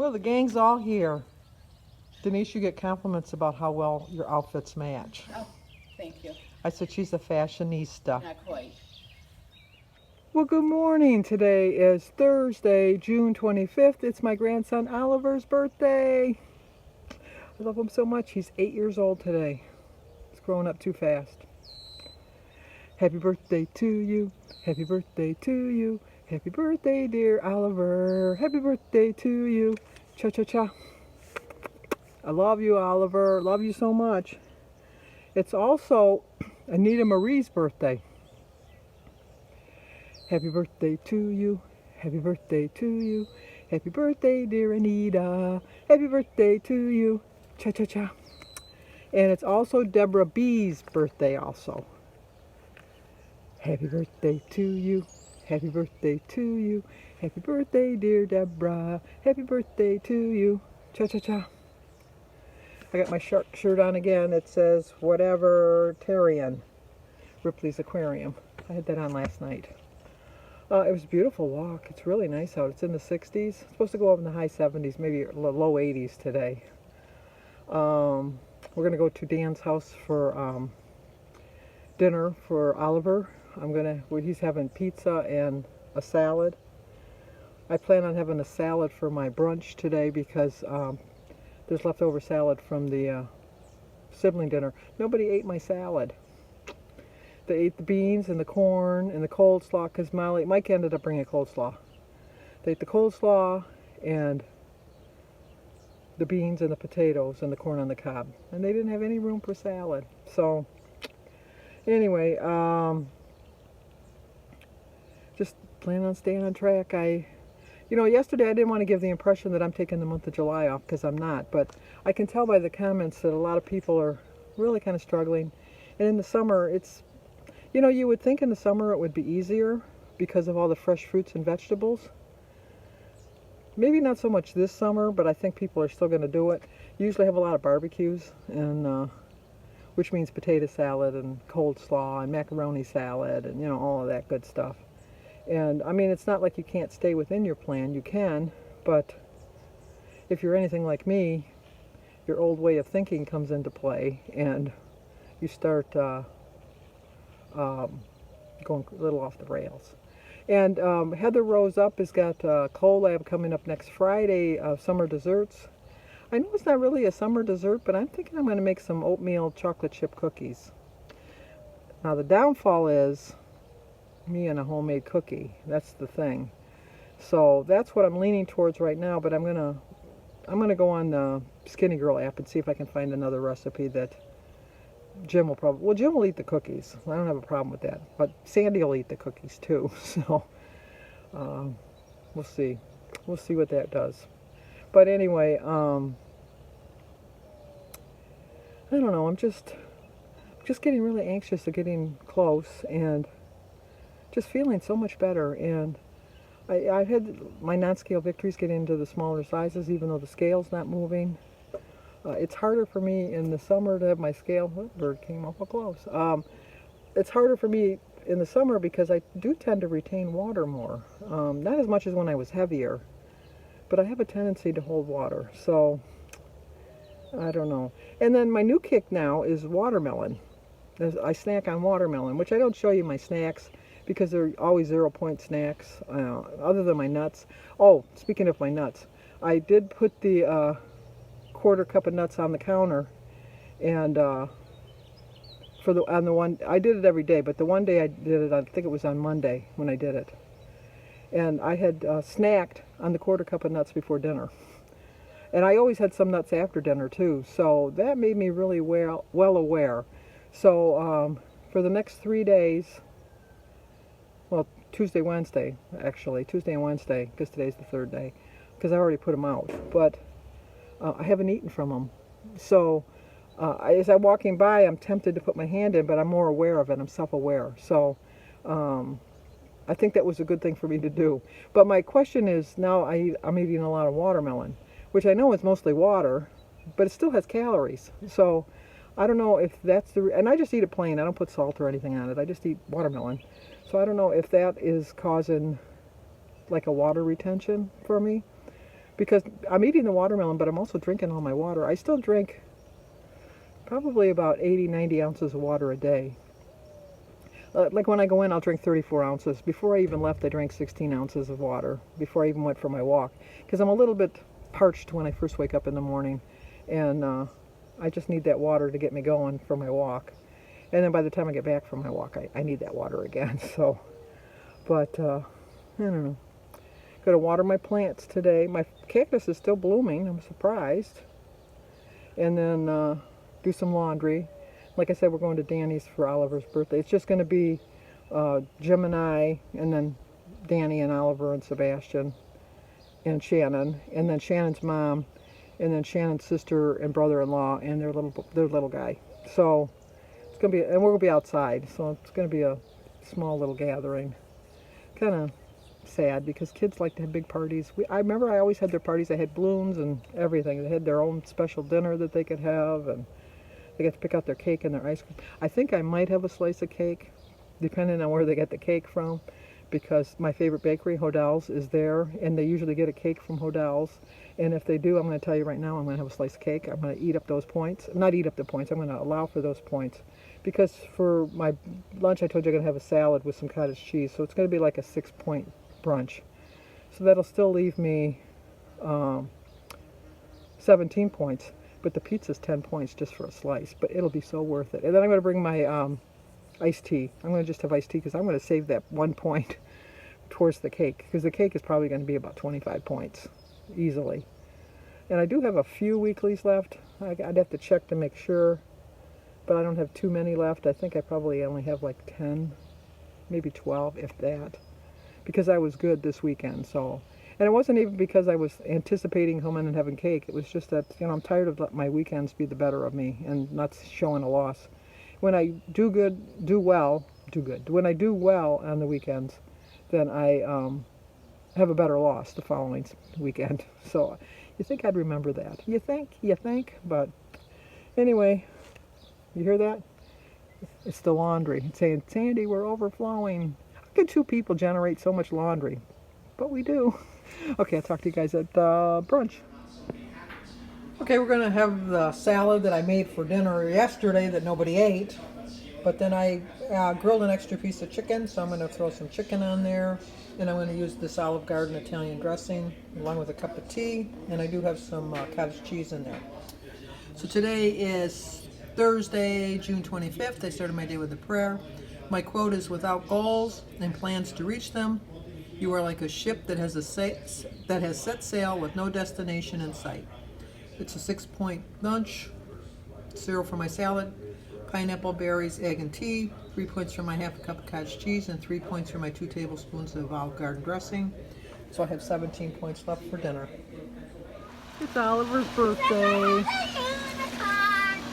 Well, the gang's all here. Denise, you get compliments about how well your outfits match. Oh, thank you. I said she's a fashionista. Not quite. Well, good morning. Today is Thursday, June 25th. It's my grandson Oliver's birthday. I love him so much. He's 8 years old today. He's growing up too fast. Happy birthday to you. Happy birthday to you. Happy birthday, dear Oliver. Happy birthday to you. Cha-cha-cha. I love you, Oliver. Love you so much. It's also Anita Marie's birthday. Happy birthday to you. Happy birthday to you. Happy birthday, dear Anita. Happy birthday to you. Cha-cha-cha. And it's also Deborah B's birthday also. Happy birthday to you. Happy birthday to you. Happy birthday, dear Deborah. Happy birthday to you. Cha-cha-cha. I got my shark shirt on again. It says whatever Tarian, Ripley's Aquarium. I had that on last night. It was a beautiful walk. It's really nice out. It's in the 60s. It's supposed to go up in the high 70s, maybe low 80s today. We're going to go to Dan's house for dinner for Oliver. He's having pizza and a salad. I plan on having a salad for my brunch today because there's leftover salad from the sibling dinner. Nobody ate my salad. They ate the beans and the corn and the coleslaw because Mike ended up bringing coleslaw. They ate the coleslaw and the beans and the potatoes and the corn on the cob. And they didn't have any room for salad. So anyway, just plan on staying on track. Yesterday I didn't want to give the impression that I'm taking the month of July off because I'm not. But I can tell by the comments that a lot of people are really kind of struggling. And in the summer, you would think in the summer it would be easier because of all the fresh fruits and vegetables. Maybe not so much this summer, but I think people are still going to do it. Usually have a lot of barbecues, and which means potato salad and coleslaw and macaroni salad and, all of that good stuff. And, it's not like you can't stay within your plan. You can, but if you're anything like me, your old way of thinking comes into play, and you start going a little off the rails. And Heather Rose Up has got a collab coming up next Friday of summer desserts. I know it's not really a summer dessert, but I'm thinking I'm going to make some oatmeal chocolate chip cookies. Now the downfall is me and a homemade cookie. That's the thing. So that's what I'm leaning towards right now, but I'm gonna go on the Skinny Girl app and see if I can find another recipe that Jim will eat the cookies. I don't have a problem with that. But Sandy will eat the cookies too. So we'll see. We'll see what that does. But anyway, I don't know. I'm just getting really anxious of getting close and just feeling so much better. And I've had my non-scale victories get into the smaller sizes, even though the scale's not moving. It's harder for me in the summer to have my scale. Oh, bird came awful close. It's harder for me in the summer because I do tend to retain water more. Not as much as when I was heavier, but I have a tendency to hold water. So I don't know. And then my new kick now is watermelon. I snack on watermelon, which I don't show you my snacks because they're always 0-point snacks, other than my nuts. Oh, speaking of my nuts, I did put the quarter cup of nuts on the counter, and on the one I did it every day, but the one day I did it, I think it was on Monday when I did it, and I had snacked on the quarter cup of nuts before dinner, and I always had some nuts after dinner too, so that made me really well aware. So for the next 3 days, well, Tuesday and Wednesday, because today's the third day, because I already put them out, but I haven't eaten from them. So as I'm walking by, I'm tempted to put my hand in, but I'm more aware of it. I'm self-aware. So I think that was a good thing for me to do. But my question is, now I'm eating a lot of watermelon, which I know is mostly water, but it still has calories. So I don't know if that's and I just eat it plain. I don't put salt or anything on it. I just eat watermelon. So I don't know if that is causing like a water retention for me. because I'm eating the watermelon, but I'm also drinking all my water. I still drink probably about 80, 90 ounces of water a day. Like when I go in, I'll drink 34 ounces. Before I even left, I drank 16 ounces of water before I even went for my walk. Because I'm a little bit parched when I first wake up in the morning. And I just need that water to get me going for my walk. And then by the time I get back from my walk, I need that water again. So, but I don't know. Got to water my plants today. My cactus is still blooming. I'm surprised. And then do some laundry. Like I said, we're going to Danny's for Oliver's birthday. It's just going to be Jim and I, and then Danny and Oliver and Sebastian and Shannon, and then Shannon's mom, and then Shannon's sister and brother-in-law and their little guy. So it's going to be, and we're going to be outside. So it's going to be a small little gathering. Kind of sad because kids like to have big parties. I remember I always had their parties. They had balloons and everything. They had their own special dinner that they could have, and they get to pick out their cake and their ice cream. I think I might have a slice of cake, depending on where they get the cake from, because my favorite bakery, Hodell's, is there, and they usually get a cake from Hodell's. And if they do, I'm going to tell you right now, I'm going to have a slice of cake. I'm going to eat up those points. Not eat up the points. I'm going to allow for those points. Because for my lunch, I told you I'm going to have a salad with some cottage cheese. So it's going to be like a 6-point brunch. So that'll still leave me 17 points. But the pizza's 10 points just for a slice. But it'll be so worth it. And then I'm going to bring my iced tea. I'm going to just have iced tea because I'm going to save that 1 point towards the cake. Because the cake is probably going to be about 25 points easily. And I do have a few weeklies left. I'd have to check to make sure. But I don't have too many left. I think I probably only have like 10, maybe 12, if that. Because I was good this weekend, so. And it wasn't even because I was anticipating coming and having cake. It was just that, I'm tired of letting my weekends be the better of me and not showing a loss. When I do well. When I do well on the weekends, then I have a better loss the following weekend. So you think I'd remember that? You think? But anyway, you hear that? It's the laundry. It's saying, Sandy, we're overflowing. How could two people generate so much laundry? But we do. Okay, I'll talk to you guys at brunch. Okay, we're going to have the salad that I made for dinner yesterday that nobody ate. But then I grilled an extra piece of chicken, so I'm going to throw some chicken on there. And I'm going to use this Olive Garden Italian dressing along with a cup of tea. And I do have some cottage cheese in there. So today is Thursday, June 25th. I started my day with a prayer. My quote is, without goals and plans to reach them, you are like a ship that has set sail with no destination in sight. It's a 6-point lunch, 0 for my salad, pineapple, berries, egg, and tea, 3 points for my half a cup of cottage cheese, and 3 points for my 2 tablespoons of Olive Garden dressing. So I have 17 points left for dinner. It's Oliver's birthday.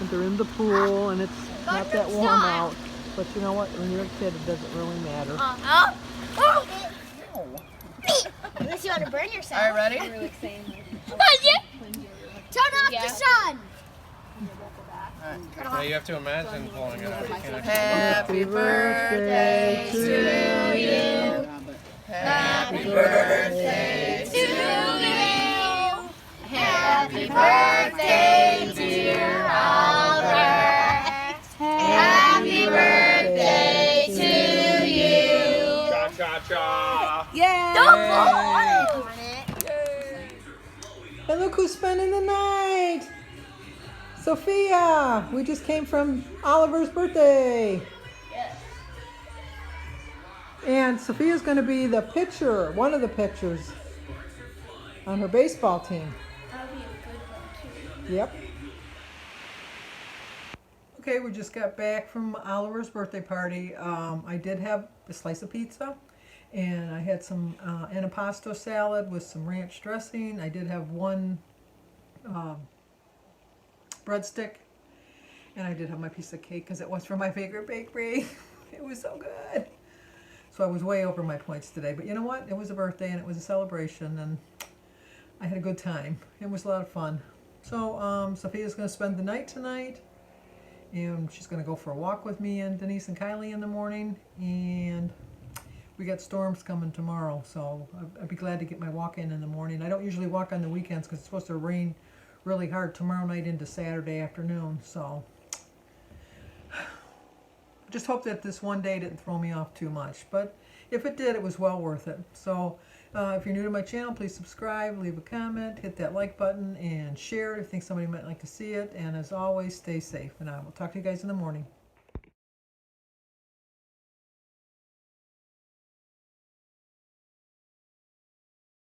And they're in the pool, and it's not that warm out. But you know what? When you're a kid, it doesn't really matter. Unless you want to burn yourself. All right, ready? Turn off the sun. Now you have to imagine blowing it out. You can't actually Happy birthday to you. Happy birthday to you. Happy birthday, dear Oliver. Happy birthday to you. Cha-cha-cha. Yay! Don't blow on it. And look who's spending the night! Sophia! We just came from Oliver's birthday. Yes. And Sophia's going to be the pitcher, one of the pitchers on her baseball team. That'll be a good one, too. Yep. Okay, we just got back from Oliver's birthday party. I did have a slice of pizza, and I had some antipasto salad with some ranch dressing. I did have one breadstick, and I did have my piece of cake because it was from my favorite bakery. It was so good. So I was way over my points today, but you know what? It was a birthday and it was a celebration, and I had a good time. It was a lot of fun. So Sophia's going to spend the night tonight, and she's going to go for a walk with me and Denise and Kylie in the morning, and we got storms coming tomorrow, so I'd be glad to get my walk in the morning. I don't usually walk on the weekends because it's supposed to rain really hard tomorrow night into Saturday afternoon, so just hope that this one day didn't throw me off too much, but if it did, it was well worth it. So if you're new to my channel, please subscribe, leave a comment, hit that like button, and share it if you think somebody might like to see it. And as always, stay safe, and I will talk to you guys in the morning.